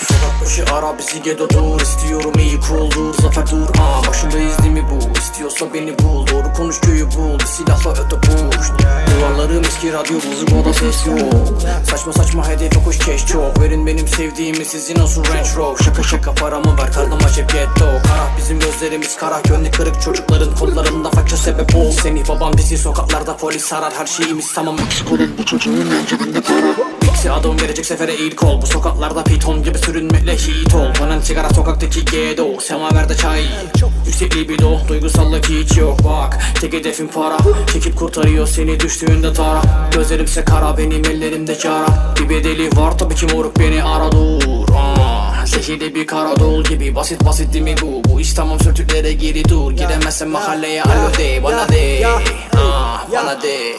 Sokak başı ara bizi gedo dur. İstiyorum iyi cool dur. Zafer dur başındayız değil mi bu? İstiyorsa beni bul. Doğru konuş köyü bul. Bir silahla öte push. Duvarlarım eski radyo bozuk oda ses yok. Saçma saçma hedef yokuş keş çok. Verin benim sevdiğimi sizin olsun Range Rover. Şaka şaka paramı ver karnıma cep getto. Kara bizim gözlerimiz kara. Gönlü kırık çocukların kollarında fakça sebep ol. Seni babam bizi sokaklarda polis sarar. Her şeyimiz tamam eksik olun bu çocuğun önceden para. Biksi adım verecek sefere ilk ol. Bu sokaklarda piton gibi sürünmekle hit ol. Bana sigara sokaktaki ghetto. Semaverde çay yüksek libido. Duygusallık hiç yok bak. Tek hedefim para. Çekip kurtarıyor seni düştüğünde tara. Gözlerimse kara benim ellerimde cara. Bir bedeli var tabii ki moruk beni ara dur. Zehirli bir karadol gibi basit basit değil mi bu? Bu iş tamam sürtüklere geri dur. Giremezsen mahalleye alo de bana de. Bana de.